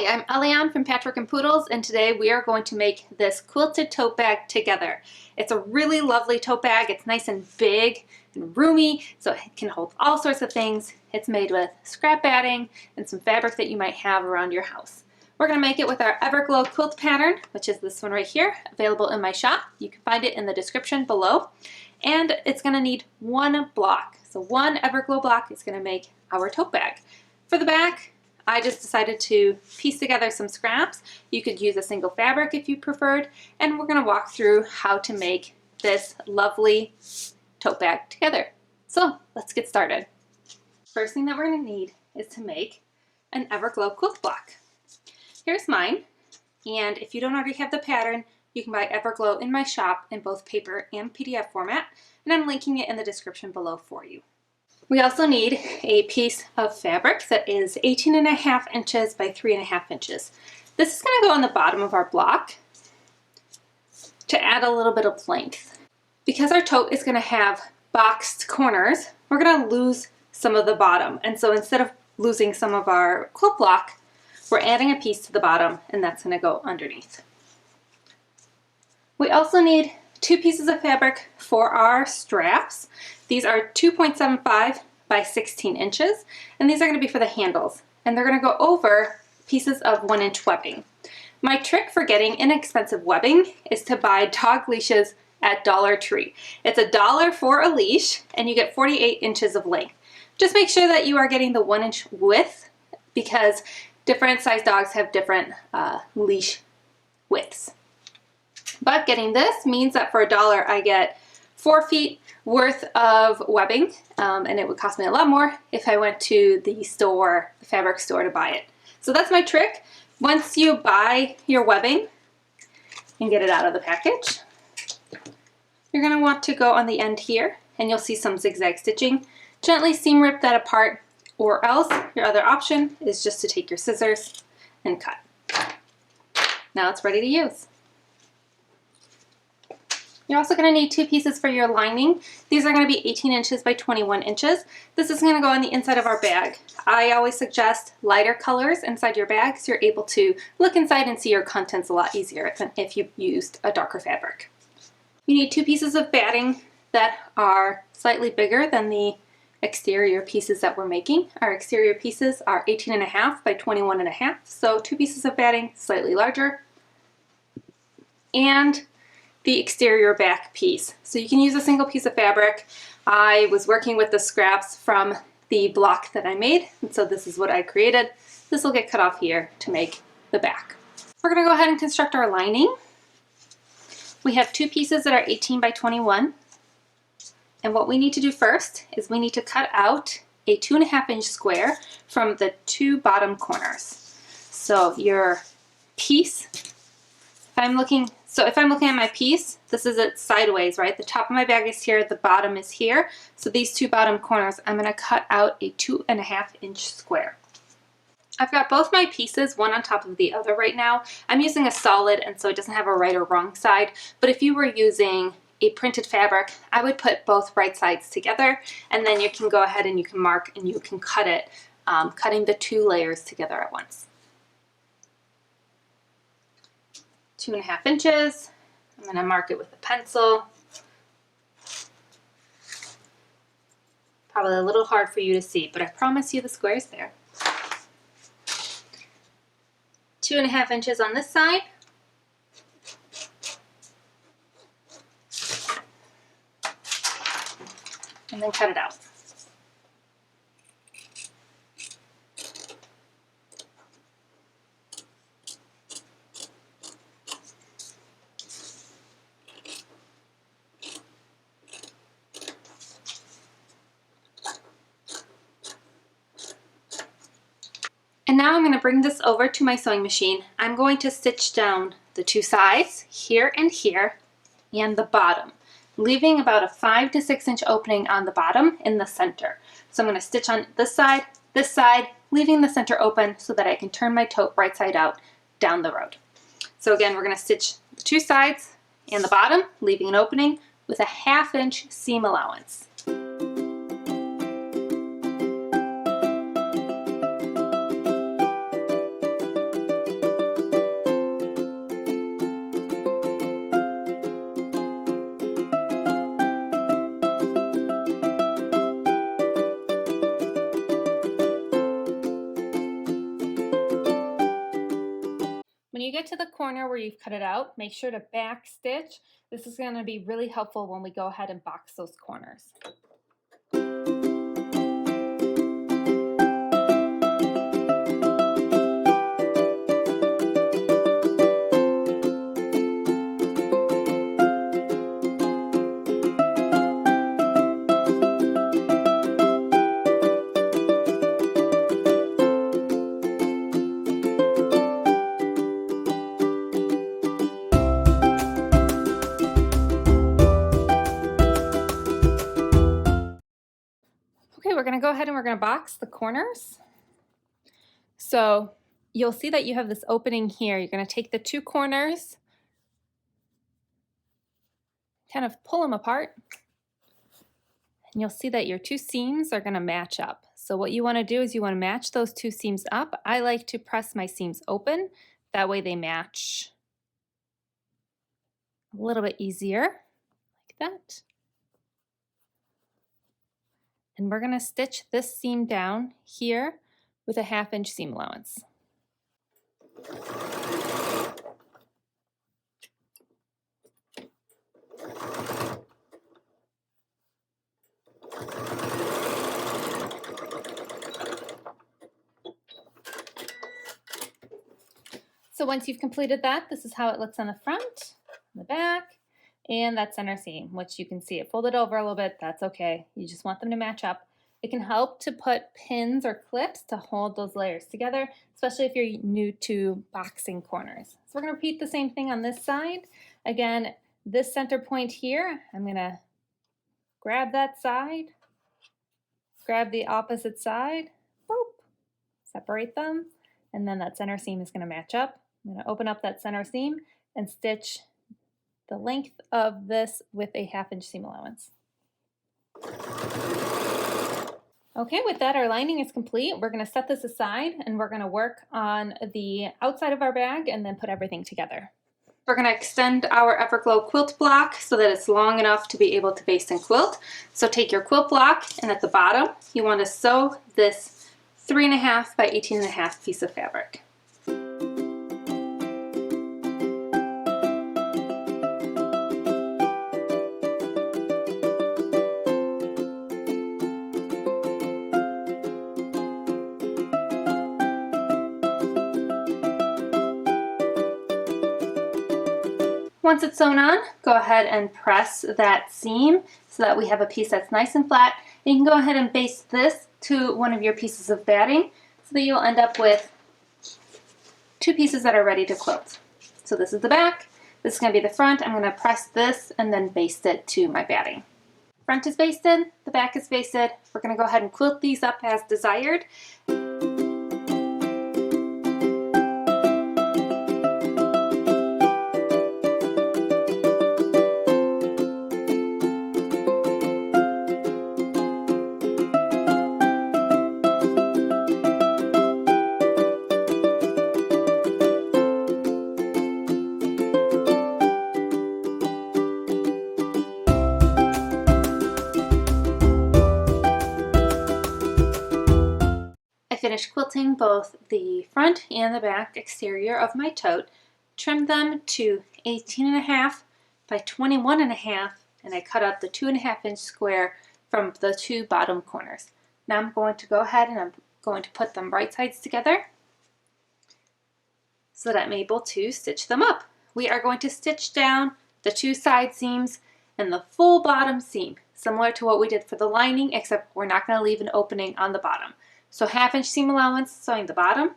Hi, I'm Eliane from Patchwork and Poodles, and today we are going to make this quilted tote bag together. It's a really lovely tote bag. It's nice and big and roomy, so it can hold all sorts of things. It's made with scrap batting and some fabric that you might have around your house. We're going to make it with our Everglow quilt pattern, which is this one right here, available in my shop. You can find it in the description below. And it's going to need one block. So one Everglow block is going to make our tote bag. For the back, I just decided to piece together some scraps. You could use a single fabric if you preferred, and we're going to walk through how to make this lovely tote bag together. So let's get started. First thing that we're going to need is to make an Everglow quilt block. Here's mine, and if you don't already have the pattern, you can buy Everglow in my shop in both paper and PDF format, and I'm linking it in the description below for you. We also need a piece of fabric that is 18.5 inches by 3.5 inches. This is going to go on the bottom of our block to add a little bit of length. Because our tote is going to have boxed corners, we're going to lose some of the bottom. And so instead of losing some of our quilt block, we're adding a piece to the bottom, and that's going to go underneath. We also need 2 pieces of fabric for our straps. These are 2.75 by 16 inches, and these are going to be for the handles, and they're going to go over pieces of 1-inch webbing. My trick for getting inexpensive webbing is to buy dog leashes at Dollar Tree. It's $1 for a leash, and you get 48 inches of length. Just make sure that you are getting the 1-inch width, because different size dogs have different leash widths. But getting this means that for $1 I get 4 feet worth of webbing, and it would cost me a lot more if I went to the store, the fabric store, to buy it. So that's my trick. Once you buy your webbing and get it out of the package, you're going to want to go on the end here, and you'll see some zigzag stitching. Gently seam rip that apart, or else your other option is just to take your scissors and cut. Now it's ready to use. You're also going to need 2 pieces for your lining. These are going to be 18 inches by 21 inches. This is going to go on the inside of our bag. I always suggest lighter colors inside your bag so you're able to look inside and see your contents a lot easier than if you used a darker fabric. You need 2 pieces of batting that are slightly bigger than the exterior pieces that we're making. Our exterior pieces are 18.5 by 21.5, so 2 pieces of batting, slightly larger. And the exterior back piece. So you can use a single piece of fabric. I was working with the scraps from the block that I made, and so this is what I created. This will get cut off here to make the back. We're going to go ahead and construct our lining. We have 2 pieces that are 18 by 21, and what we need to do first is we need to cut out a 2.5-inch square from the 2 bottom corners. So your piece, if I'm looking at my piece, this is it sideways, right? The top of my bag is here, the bottom is here. So these 2 bottom corners, I'm going to cut out a 2.5-inch square. I've got both my pieces, one on top of the other right now. I'm using a solid, and so it doesn't have a right or wrong side. But if you were using a printed fabric, I would put both right sides together, and then you can go ahead and you can mark and you can cut it, cutting the 2 layers together at once. 2.5 inches. I'm going to mark it with a pencil. Probably a little hard for you to see, but I promise you the square's there. 2.5 inches on this side. And then cut it out. And now I'm going to bring this over to my sewing machine. I'm going to stitch down the 2 sides, here and here, and the bottom, leaving about a 5 to 6 inch opening on the bottom in the center. So I'm going to stitch on this side, leaving the center open so that I can turn my tote right side out down the road. So again, we're going to stitch the 2 sides and the bottom, leaving an opening with a 1/2 inch seam allowance. When you get to the corner where you've cut it out, make sure to back stitch. This is going to be really helpful when we go ahead and box those corners. Okay, we're going to go ahead and we're going to box the corners. So you'll see that you have this opening here. You're going to take the two corners, kind of pull them apart, and you'll see that your two seams are going to match up. So what you want to do is you want to match those two seams up. I like to press my seams open. That way they match a little bit easier, like that. And we're going to stitch this seam down here with a 1/2 inch seam allowance. So once you've completed that, this is how it looks on the front, on the back, and that center seam, which you can see it folded over a little bit. That's okay. You just want them to match up. It can help to put pins or clips to hold those layers together, especially if you're new to boxing corners. So we're going to repeat the same thing on this side. Again, this center point here, I'm going to grab that side, grab the opposite side, boop, separate them, and then that center seam is going to match up. I'm going to open up that center seam and stitch the length of this with a 1/2 inch seam allowance. Okay, with that, our lining is complete. We're going to set this aside and we're going to work on the outside of our bag and then put everything together. We're going to extend our Everglow quilt block so that it's long enough to be able to baste and quilt. So take your quilt block and at the bottom, you want to sew this 3.5 by 18.5 piece of fabric. Once it's sewn on, go ahead and press that seam so that we have a piece that's nice and flat. You can go ahead and baste this to one of your pieces of batting so that you'll end up with two pieces that are ready to quilt. So this is the back, this is going to be the front. I'm going to press this and then baste it to my batting. Front is basted, the back is basted. We're going to go ahead and quilt these up as desired. Finished quilting both the front and the back exterior of my tote, trimmed them to 18.5 by 21.5, and I cut out the 2.5 inch square from the two bottom corners. Now I'm going to go ahead and I'm going to put them right sides together so that I'm able to stitch them up. We are going to stitch down the two side seams and the full bottom seam, similar to what we did for the lining, except we're not going to leave an opening on the bottom. So 1/2 inch seam allowance, sewing the bottom,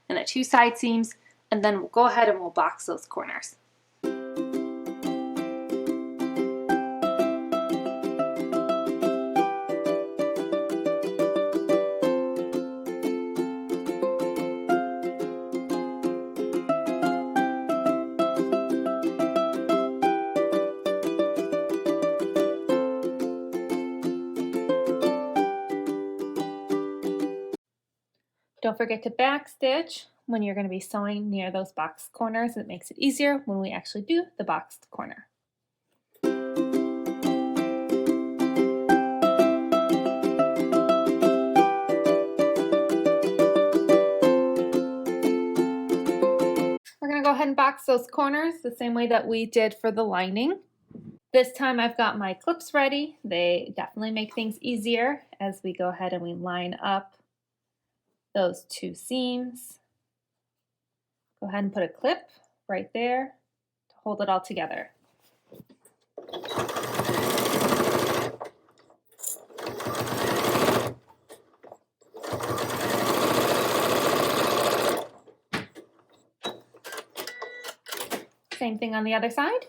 and the two side seams, and then we'll go ahead and we'll box those corners. Don't forget to backstitch when you're going to be sewing near those boxed corners. It makes it easier when we actually do the boxed corner. We're going to go ahead ahead and box those corners the same way that we did for the lining. This time I've got my clips ready. They definitely make things easier as we go ahead and we line up those two seams. Go ahead and put a clip right there to hold it all together. Same thing on the other side.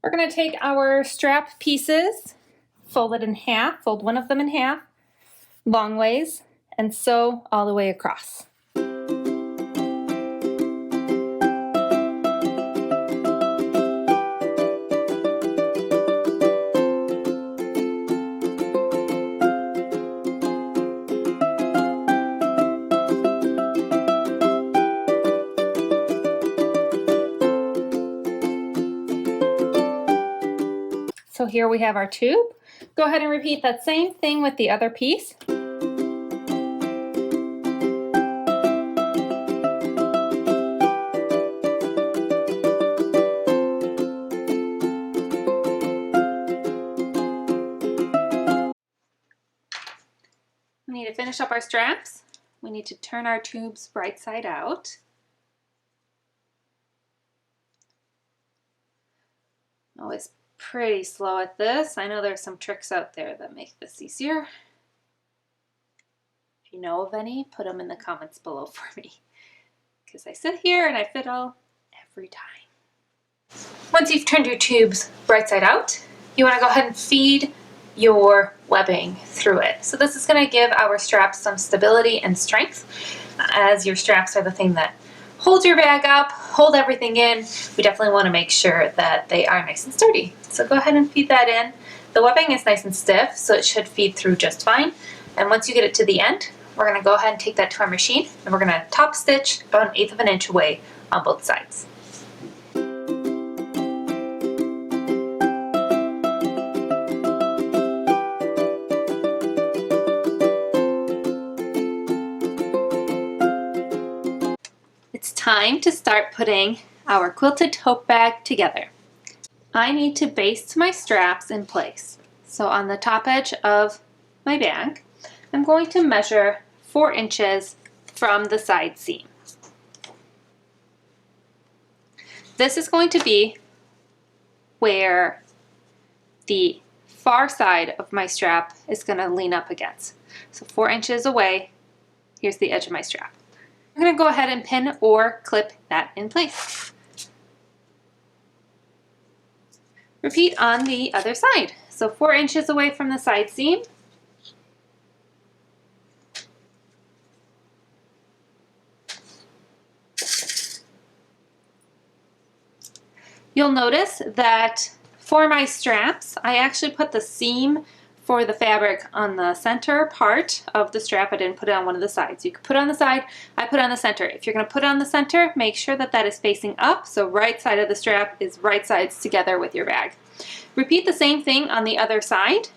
We're going to take our strap pieces, fold it in half, fold one of them in half, long ways, and sew all the way across. So here we have our tube. Go ahead and repeat that same thing with the other piece. We need to finish up our straps. We need to turn our tubes right side out. Always pretty slow at this. I know there's some tricks out there that make this easier. If you know of any, put them in the comments below for me, because I sit here and I fiddle every time. Once you've turned your tubes right side out, you want to go ahead and feed your webbing through it. So this is going to give our straps some stability and strength, as your straps are the thing that hold your bag up, hold everything in. We definitely want to make sure that they are nice and sturdy. So go ahead and feed that in. The webbing is nice and stiff, so it should feed through just fine. And once you get it to the end, we're going to go ahead and take that to our machine, and we're going to top stitch about 1/8 of an inch away on both sides. It's time to start putting our quilted tote bag together. I need to baste my straps in place. So on the top edge of my bag, I'm going to measure 4 inches from the side seam. This is going to be where the far side of my strap is going to lean up against. So 4 inches away, here's the edge of my strap. I'm going to go ahead and pin or clip that in place. Repeat on the other side. So 4 inches away from the side seam. You'll notice that for my straps, I actually put the seam for the fabric on the center part of the strap. I didn't put it on one of the sides. You could put it on the side, I put it on the center. If you're going to put it on the center, make sure that that is facing up, so right side of the strap is right sides together with your bag. Repeat the same thing on the other side.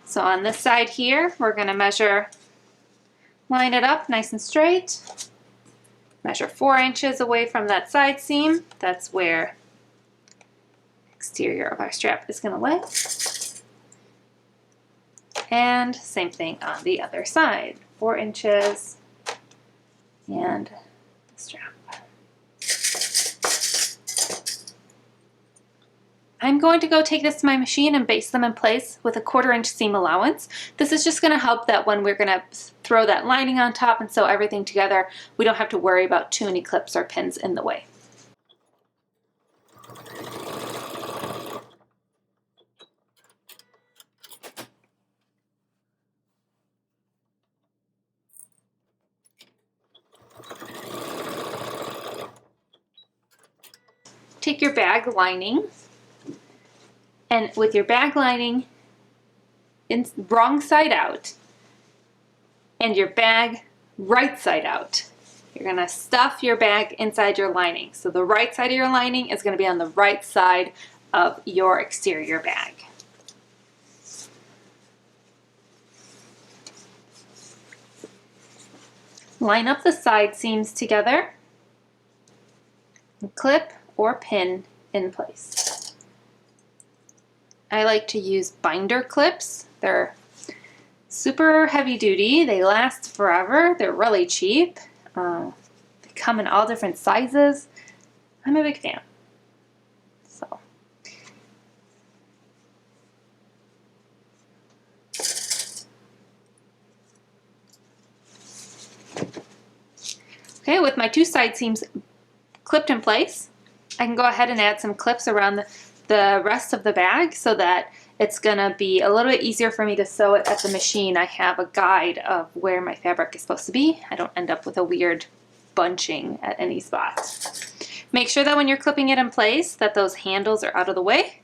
So on this side here, we're going to measure, line it up nice and straight. Measure 4 inches away from that side seam. That's where exterior of our strap is going to lay. And same thing on the other side, 4 inches and the strap. I'm going to go take this to my machine and baste them in place with a 1/4 inch seam allowance. This is just going to help that when we're going to throw that lining on top and sew everything together, we don't have to worry about too many clips or pins in the way. Take your bag lining, and with your bag lining wrong side out, and your bag right side out. You're going to stuff your bag inside your lining. So the right side of your lining is going to be on the right side of your exterior bag. Line up the side seams together and clip or pin in place. I like to use binder clips. They're super heavy duty. They last forever. They're really cheap. They come in all different sizes. I'm a big fan. So. Okay, with my two side seams clipped in place, I can go ahead and add some clips around the rest of the bag so that it's gonna be a little bit easier for me to sew it at the machine. I have a guide of where my fabric is supposed to be. I don't end up with a weird bunching at any spot. Make sure that when you're clipping it in place that those handles are out of the way.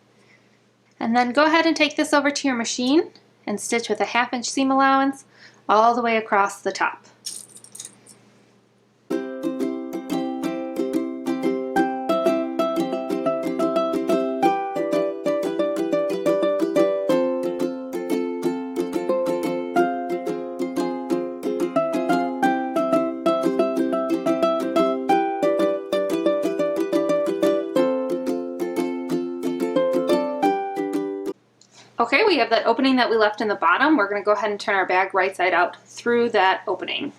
And then go ahead and take this over to your machine and stitch with a 1/2 inch seam allowance all the way across the top. Okay, we have that opening that we left in the bottom. We're going to go ahead and turn our bag right side out through that opening.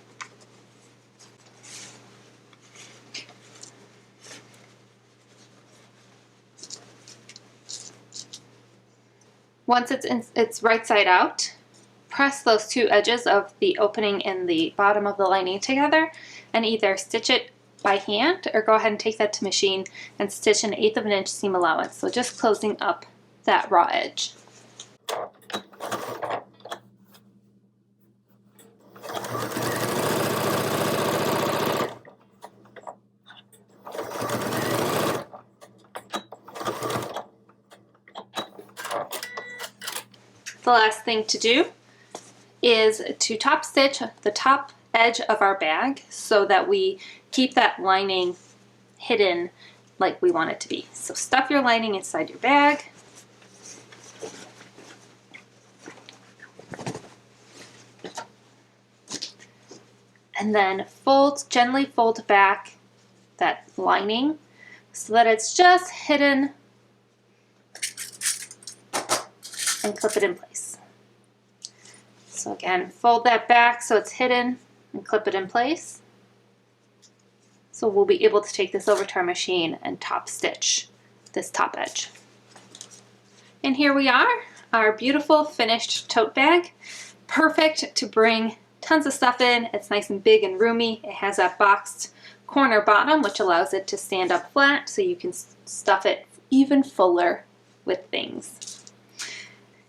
Once it's right side out, press those two edges of the opening in the bottom of the lining together and either stitch it by hand or go ahead and take that to machine and stitch an 1/8 of an inch seam allowance. So just closing up that raw edge. The last thing to do is to top stitch the top edge of our bag so that we keep that lining hidden like we want it to be. So stuff your lining inside your bag. And then gently fold back that lining so that it's just hidden and clip it in place. So again, fold that back so it's hidden and clip it in place. So we'll be able to take this over to our machine and top stitch this top edge. And here we are, our beautiful finished tote bag. Perfect to bring tons of stuff in. It's nice and big and roomy. It has that boxed corner bottom, which allows it to stand up flat so you can stuff it even fuller with things.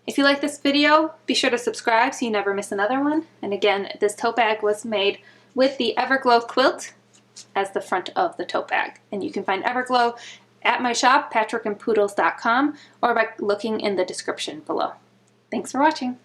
If you like this video, be sure to subscribe so you never miss another one. And again, this tote bag was made with the Everglow Quilt as the front of the tote bag. And you can find Everglow at my shop, patchworkandpoodles.com, or by looking in the description below. Thanks for watching.